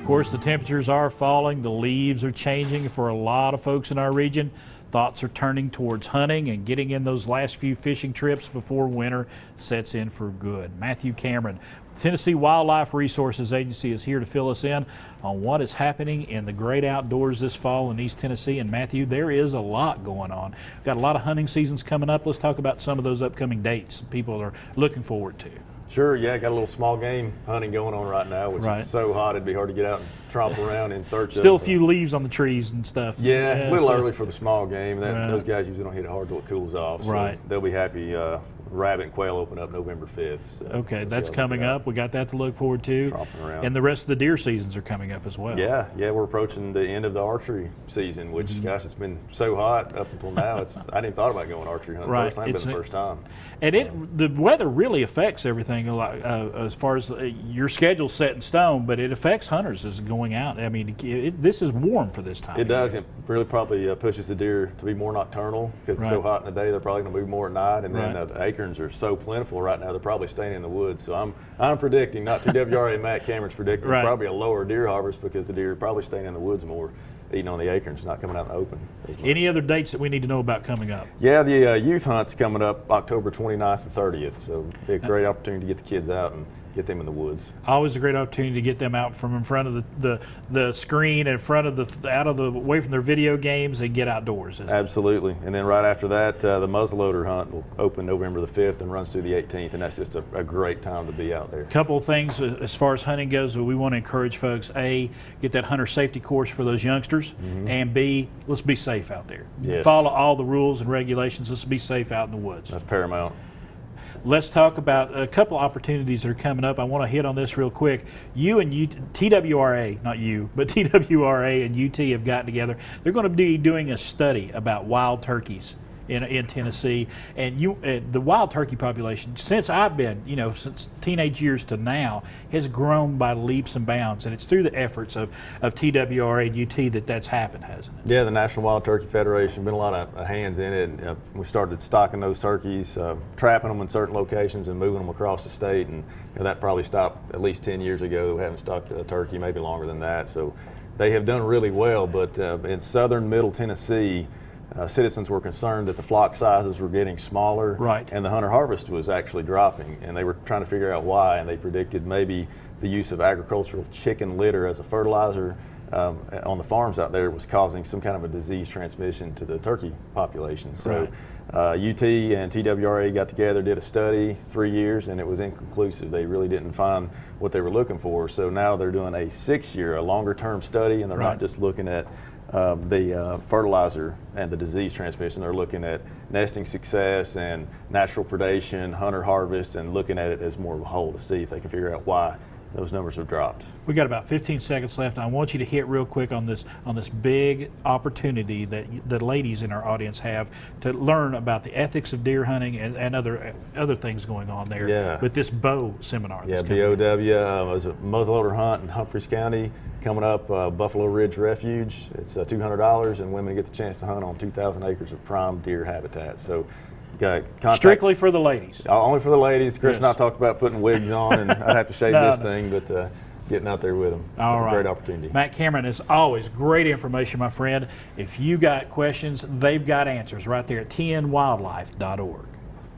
Of course, the temperatures are falling, the leaves are changing for a lot of folks in our region. Thoughts are turning towards hunting and getting in those last few fishing trips before winter sets in for good. Matthew Cameron, Tennessee Wildlife Resources Agency, is here to fill us in on what is happening in the great outdoors this fall in East Tennessee. And Matthew, there is a lot going on. We've got a lot of hunting seasons coming up. Let's talk about some of those upcoming dates people are looking forward to. Sure, yeah, got a little small game hunting going on right now, which is so hot it'd be hard to get out and tromp around in search of. Still a few leaves on the trees and stuff. Yeah, a little early for the small game. Those guys usually don't hit it hard till it cools off. So they'll be happy. Rabbit and quail open up November 5th. So okay, that's coming up. We got that to look forward to. Tromping around. And the rest of the deer seasons are coming up as well. Yeah, we're approaching the end of the archery season, which, gosh, it's been so hot up until now. I hadn't even thought about going archery hunting. Right. It's the first time. And the weather really affects everything a lot, as far as your schedule's set in stone, but it affects hunters as going out. I mean, this is warm for this time. It does. It really probably pushes the deer to be more nocturnal because it's so hot in the day. They're probably going to move more at night, and then the acorns are so plentiful right now. They're probably staying in the woods. So I'm predicting, not TWRA, Matt Cameron's predicting probably a lower deer harvest because the deer are probably staying in the woods more, eating on the acorns, not coming out in the open. Any other dates that we need to know about coming up? Yeah, the youth hunt's coming up October 29th and 30th. So be a great opportunity to get the kids out and get them in the woods. Always a great opportunity to get them out from in front of the screen, in front of away from their video games, and get outdoors. Absolutely. And then right after that, the muzzleloader hunt will open November the 5th and runs through the 18th, and that's just a great time to be out there. A couple of things as far as hunting goes that we want to encourage folks. A, get that hunter safety course for those youngsters, and B, let's be safe out there. Yes. Follow all the rules and regulations. Let's be safe out in the woods. That's paramount. Let's talk about a couple opportunities that are coming up. I want to hit on this real quick. You and TWRA, not you, but TWRA and UT have gotten together. They're going to be doing a study about wild turkeys in Tennessee, and the wild turkey population, since I've been, since teenage years to now, has grown by leaps and bounds, and it's through the efforts of TWRA and UT that's happened, hasn't it? Yeah, the National Wild Turkey Federation, been a lot of hands in it. And, we started stocking those turkeys, trapping them in certain locations and moving them across the state, and that probably stopped at least 10 years ago. We haven't stocked a turkey, maybe longer than that. So they have done really well, but in southern middle Tennessee, citizens were concerned that the flock sizes were getting smaller, and the hunter harvest was actually dropping, and they were trying to figure out why, and they predicted maybe the use of agricultural chicken litter as a fertilizer on the farms out there was causing some kind of a disease transmission to the turkey population. So UT and TWRA got together, did a study, 3 years, and it was inconclusive. They really didn't find what they were looking for. So now they're doing a 6-year, a longer-term study, and they're not just looking at the fertilizer and the disease transmission. They're looking at nesting success and natural predation, hunter harvest, and looking at it as more of a whole to see if they can figure out why those numbers have dropped. We got about 15 seconds left. I want you to hit real quick on this big opportunity that the ladies in our audience have to learn about the ethics of deer hunting and other things going on there with this BOW seminar. Yeah, BOW is a muzzleloader hunt in Humphreys County coming up. Buffalo Ridge Refuge. It's $200, and women get the chance to hunt on 2,000 acres of prime deer habitat. So. Strictly for the ladies. Only for the ladies. Chris and I talked about putting wigs on, and I'd have to shave this thing, but getting out there with them. All right. Great opportunity. Matt Cameron, as always, great information, my friend. If you got questions, they've got answers right there at tnwildlife.org.